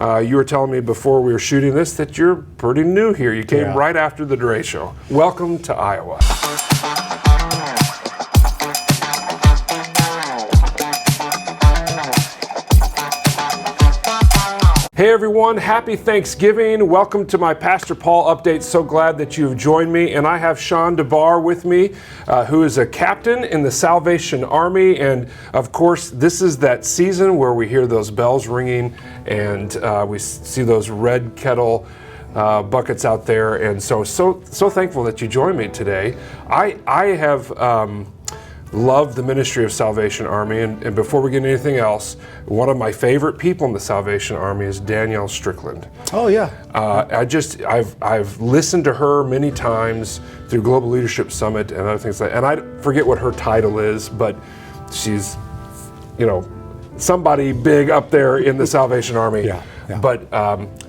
You were telling me before we were shooting this that you're pretty new here. You came right after the DeBarr show. Welcome to Iowa. Hey everyone, happy Thanksgiving. Welcome to my Pastor Paul update. So glad that you've joined me. And I have Shawn DeBarr with me, who is a captain in the Salvation Army. And of course, this is that season where we hear those bells ringing and we see those red kettle buckets out there. And so thankful that you joined me today. I have love the ministry of Salvation Army, and before we get into anything else, one of my favorite people in the Salvation Army is Danielle Strickland. Oh yeah. I've listened to her many times through Global Leadership Summit and other things and I forget what her title is, but she's, somebody big up there in the Salvation Army. Yeah. But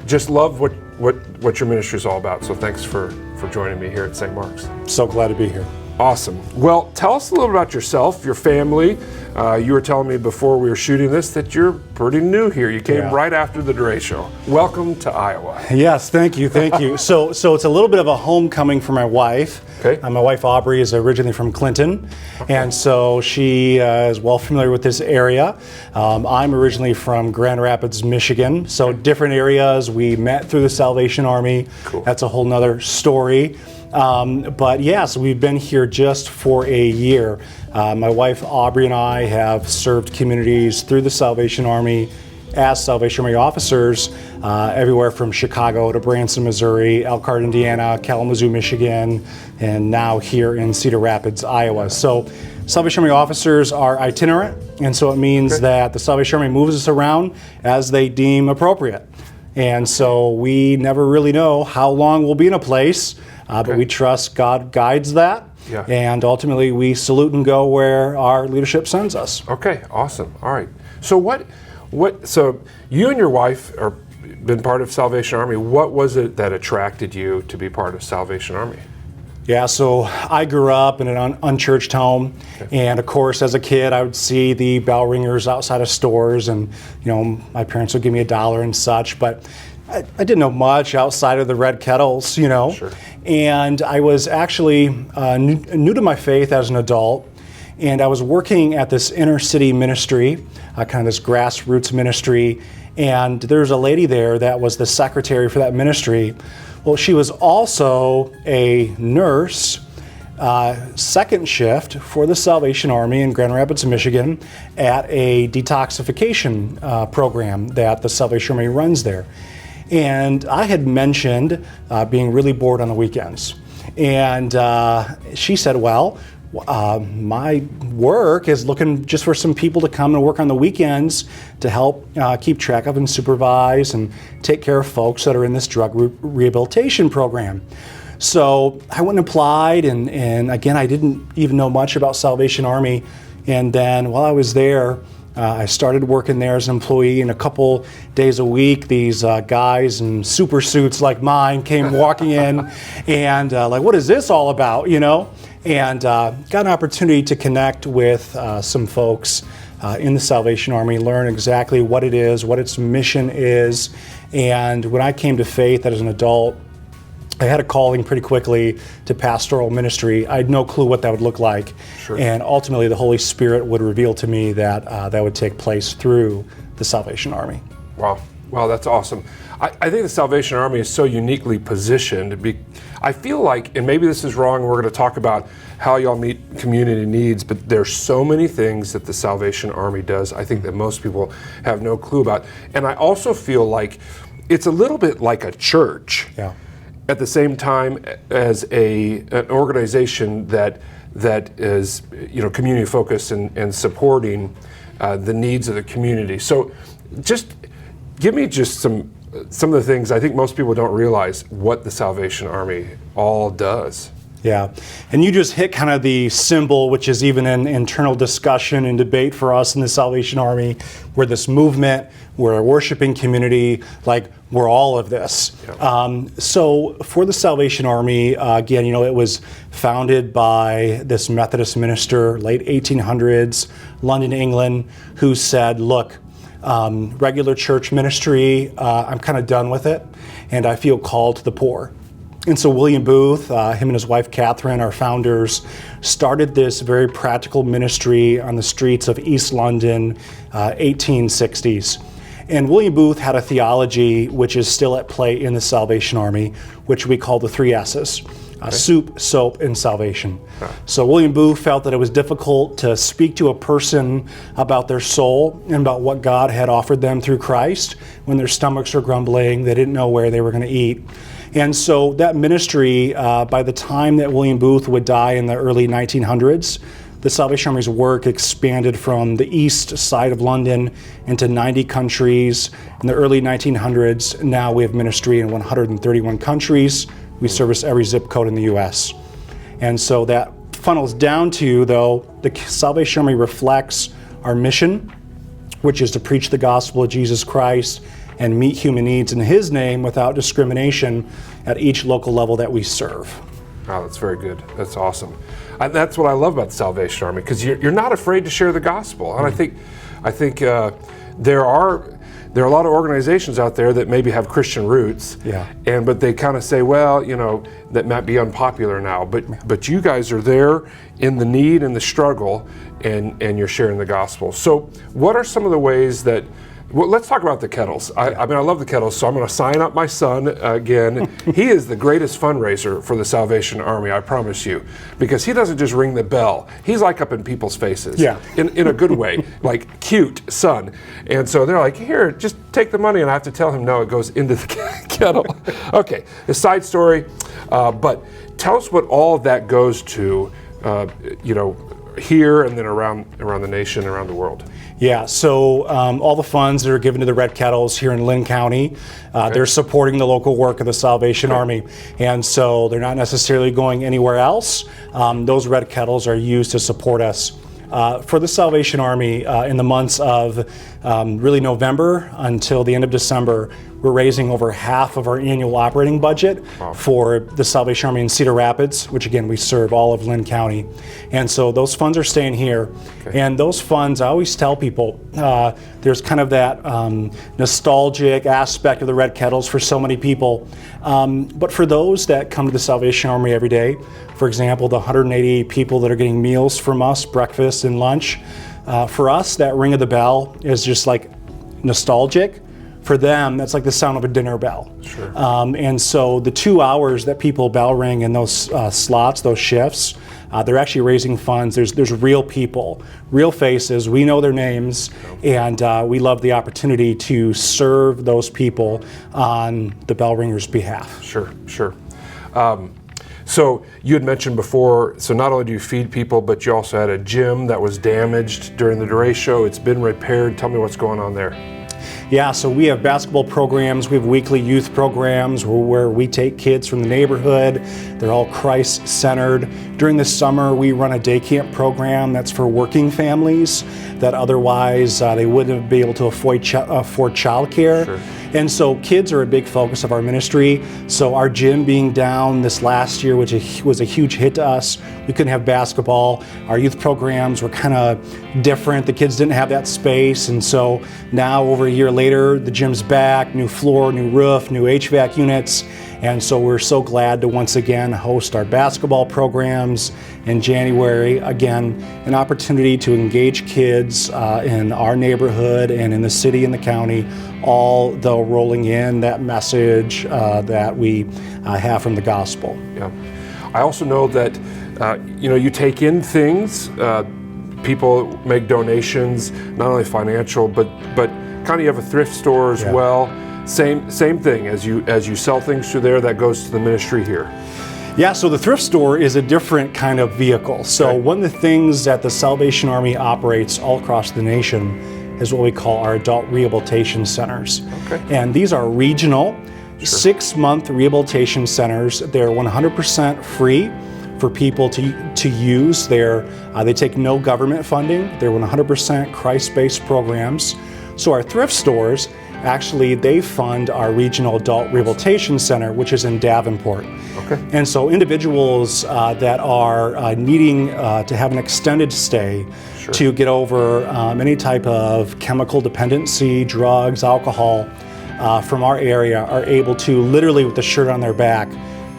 just love what your ministry is all about. So thanks for joining me here at St. Mark's. So glad to be here. Awesome. Well, tell us a little about yourself, your family. You were telling me before we were shooting this that you're pretty new here. You came right after the DeBarr show. Welcome to Iowa. Yes, thank you. So it's a little bit of a homecoming for my wife. Okay. My wife Aubrey is originally from Clinton, and so she is well familiar with this area. I'm originally from Grand Rapids, Michigan, so different areas. We met through the Salvation Army. Cool. That's a whole nother story. But yes, we've been here just for a year. My wife Aubrey and I have served communities through the Salvation Army as Salvation Army officers, everywhere from Chicago to Branson, Missouri, Elkhart, Indiana, Kalamazoo, Michigan, and now here in Cedar Rapids, Iowa. So Salvation Army officers are itinerant, and so it means that the Salvation Army moves us around as they deem appropriate. And so we never really know how long we'll be in a place. But we trust God guides that, and ultimately we salute and go where our leadership sends us. Okay, awesome. All right. So so you and your wife are been part of Salvation Army. What was it that attracted you to be part of Salvation Army? Yeah, so I grew up in an unchurched home, and of course as a kid I would see the bell ringers outside of stores, and my parents would give me $1 and such, but I didn't know much outside of the Red Kettles, Sure. And I was actually new to my faith as an adult, and I was working at this inner city ministry, kind of this grassroots ministry, and there was a lady there that was the secretary for that ministry. Well, she was also a nurse, second shift for the Salvation Army in Grand Rapids, Michigan, at a detoxification program that the Salvation Army runs there. And I had mentioned being really bored on the weekends. And she said, well, my work is looking just for some people to come and work on the weekends to help keep track of and supervise and take care of folks that are in this drug rehabilitation program. So I went and applied, and again, I didn't even know much about Salvation Army. And then while I was there, I started working there as an employee, and a couple days a week, these guys in super suits like mine came walking in and like, what is this all about, And got an opportunity to connect with some folks in the Salvation Army, learn exactly what it is, what its mission is. And when I came to faith as an adult, I had a calling pretty quickly to pastoral ministry. I had no clue what that would look like. Sure. And ultimately the Holy Spirit would reveal to me that that would take place through the Salvation Army. Wow, that's awesome. I think the Salvation Army is so uniquely positioned. I feel like, and maybe this is wrong, we're going to talk about how y'all meet community needs, but there's so many things that the Salvation Army does, I think that most people have no clue about. And I also feel like it's a little bit like a church. Yeah. At the same time as an organization that is community focused and supporting the needs of the community. So just give me just some of the things I think most people don't realize what the Salvation Army all does. Yeah, and you just hit kind of the symbol, which is even an internal discussion and debate for us in the Salvation Army. We're this movement, we're a worshiping community, like we're all of this. Yeah. So for the Salvation Army, again, it was founded by this Methodist minister, late 1800s, London, England, who said, look, regular church ministry, I'm kind of done with it, and I feel called to the poor. And so William Booth, him and his wife Catherine, our founders, started this very practical ministry on the streets of East London, 1860s. And William Booth had a theology which is still at play in the Salvation Army, which we call the 3 S's. Soup, soap, and salvation. So William Booth felt that it was difficult to speak to a person about their soul and about what God had offered them through Christ when their stomachs were grumbling, they didn't know where they were going to eat. And so that ministry, by the time that William Booth would die in the early 1900s, the Salvation Army's work expanded from the east side of London into 90 countries. In the early 1900s, now we have ministry in 131 countries. We service every zip code in the U.S. And so that funnels down to, though, the Salvation Army reflects our mission, which is to preach the gospel of Jesus Christ and meet human needs in His name without discrimination at each local level that we serve. Oh, that's very good. That's awesome. That's what I love about the Salvation Army, because you're not afraid to share the gospel. And I think there are a lot of organizations out there that maybe have Christian roots, but they kind of say, well, that might be unpopular now. But you guys are there in the need and the struggle, and you're sharing the gospel. So, what are some of the ways that? Well, let's talk about the Kettles. I love the Kettles, so I'm going to sign up my son again. He is the greatest fundraiser for the Salvation Army, I promise you, because he doesn't just ring the bell. He's like up in people's faces, in a good way, like cute son. And so they're like, here, just take the money, and I have to tell him, no, it goes into the kettle. Okay, a side story, but tell us what all of that goes to, here and then around the nation, around the world. Yeah, so all the funds that are given to the Red Kettles here in Lynn County, they're supporting the local work of the Salvation Army. And so they're not necessarily going anywhere else. Those Red Kettles are used to support us. For the Salvation Army, in the months of really November until the end of December, we're raising over half of our annual operating budget for the Salvation Army in Cedar Rapids, which again, we serve all of Lynn County. And so those funds are staying here. And those funds, I always tell people, there's kind of that nostalgic aspect of the Red Kettles for so many people. But for those that come to the Salvation Army every day, for example, the 180 people that are getting meals from us, breakfast and lunch, for us, that ring of the bell is just like nostalgic. For them, that's like the sound of a dinner bell. Sure. And so the 2 hours that people bell ring in those slots, those shifts, they're actually raising funds. There's real people, real faces. We know their names, and we love the opportunity to serve those people on the bell ringer's behalf. Sure. So you had mentioned before, so not only do you feed people, but you also had a gym that was damaged during the derecho. It's been repaired. Tell me what's going on there. Yeah, so we have basketball programs, we have weekly youth programs where we take kids from the neighborhood. They're all Christ-centered. During the summer, we run a day camp program that's for working families that otherwise they wouldn't be able to afford childcare. Sure. And so kids are a big focus of our ministry. So our gym being down this last year, which was a huge hit to us, we couldn't have basketball. Our youth programs were kind of different. The kids didn't have that space. And so now over a year later, the gym's back, new floor, new roof, new HVAC units. And so we're so glad to once again host our basketball programs in January. Again, an opportunity to engage kids in our neighborhood and in the city and the county, all though rolling in that message that we have from the gospel. Yeah. I also know that you take in things. People make donations, not only financial, but kind of you have a thrift store as well. Same thing, as you sell things through there, that goes to the ministry here. Yeah, so the thrift store is a different kind of vehicle. So one of the things that the Salvation Army operates all across the nation is what we call our adult rehabilitation centers. And these are regional, 6-month rehabilitation centers. They're 100% free for people to use. They take no government funding. They're 100% Christ-based programs. So our thrift stores, actually, they fund our regional adult rehabilitation center, which is in Davenport. And so individuals that are needing to have an extended stay to get over any type of chemical dependency, drugs, alcohol from our area are able to literally with the shirt on their back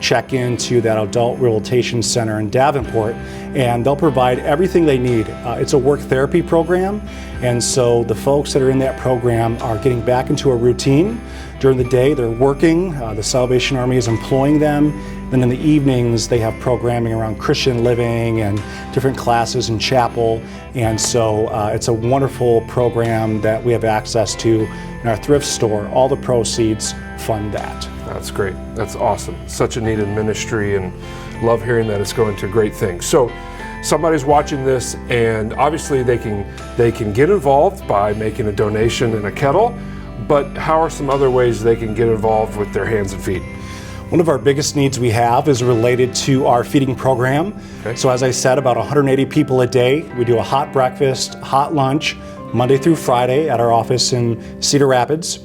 check into that adult rehabilitation center in Davenport, and they'll provide everything they need. It's a work therapy program, and so the folks that are in that program are getting back into a routine. During the day, they're working. The Salvation Army is employing them. Then in the evenings, they have programming around Christian living and different classes in chapel. And so it's a wonderful program that we have access to in our thrift store. All the proceeds fund that. That's great. That's awesome. Such a needed ministry, and love hearing that it's going to great things. So somebody's watching this, and obviously they can get involved by making a donation in a kettle, but how are some other ways they can get involved with their hands and feet? One of our biggest needs we have is related to our feeding program. Okay. So as I said, about 180 people a day. We do a hot breakfast, hot lunch, Monday through Friday at our office in Cedar Rapids.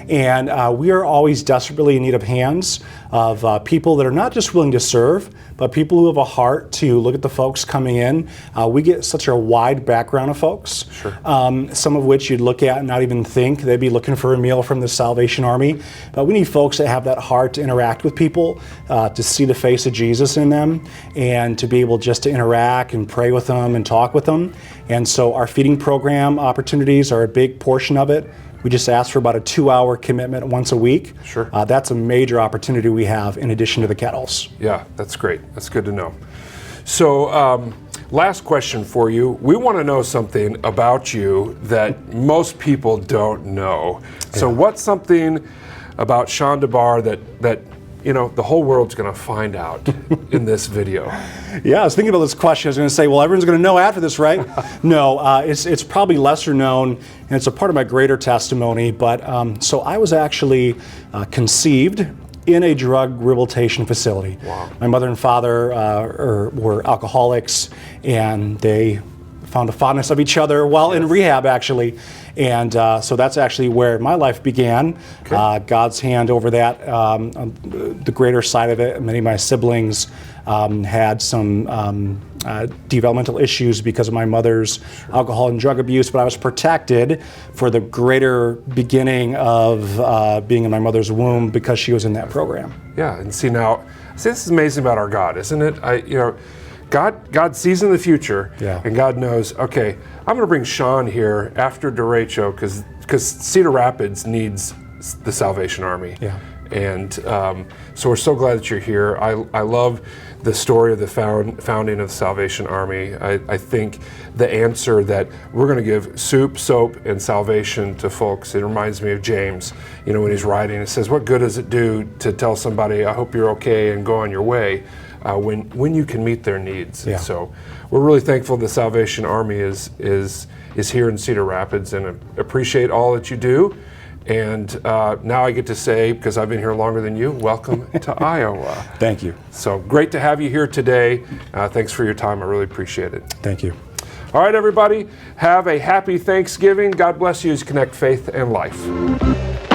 And we are always desperately in need of hands, of people that are not just willing to serve, but people who have a heart to look at the folks coming in. We get such a wide background of folks, sure. Some of which you'd look at and not even think they'd be looking for a meal from the Salvation Army. But we need folks that have that heart to interact with people, to see the face of Jesus in them, and to be able just to interact and pray with them and talk with them. And so our feeding program opportunities are a big portion of it. We just ask for about a 2-hour commitment once a week. Sure. That's a major opportunity we have in addition to the kettles. Yeah, that's great. That's good to know. So last question for you. We want to know something about you that most people don't know. So what's something about Shawn DeBarr that you know, the whole world's going to find out in this video? Yeah, I was thinking about this question. I was going to say, well, everyone's going to know after this, right? No, it's probably lesser known, and it's a part of my greater testimony. But so I was actually conceived in a drug rehabilitation facility. Wow. My mother and father were alcoholics, and they found a fondness of each other while in rehab, actually. And so that's actually where my life began. Okay. God's hand over that. The greater side of it, many of my siblings had some developmental issues because of my mother's alcohol and drug abuse, but I was protected for the greater beginning of being in my mother's womb because she was in that program. Yeah, and see this is amazing about our God, isn't it? God sees in the future, and God knows, okay, I'm going to bring Shawn here after derecho because Cedar Rapids needs the Salvation Army. Yeah. And so we're so glad that you're here. I love the story of the founding of the Salvation Army. I think the answer that we're going to give soup, soap, and salvation to folks, it reminds me of James, when he's writing, it says, what good does it do to tell somebody, I hope you're okay and go on your way? When you can meet their needs. Yeah. And so we're really thankful the Salvation Army is here in Cedar Rapids, and appreciate all that you do. And now I get to say, because I've been here longer than you, welcome to Iowa. Thank you. So great to have you here today. Thanks for your time. I really appreciate it. Thank you. All right, everybody, have a happy Thanksgiving. God bless you as you connect faith and life.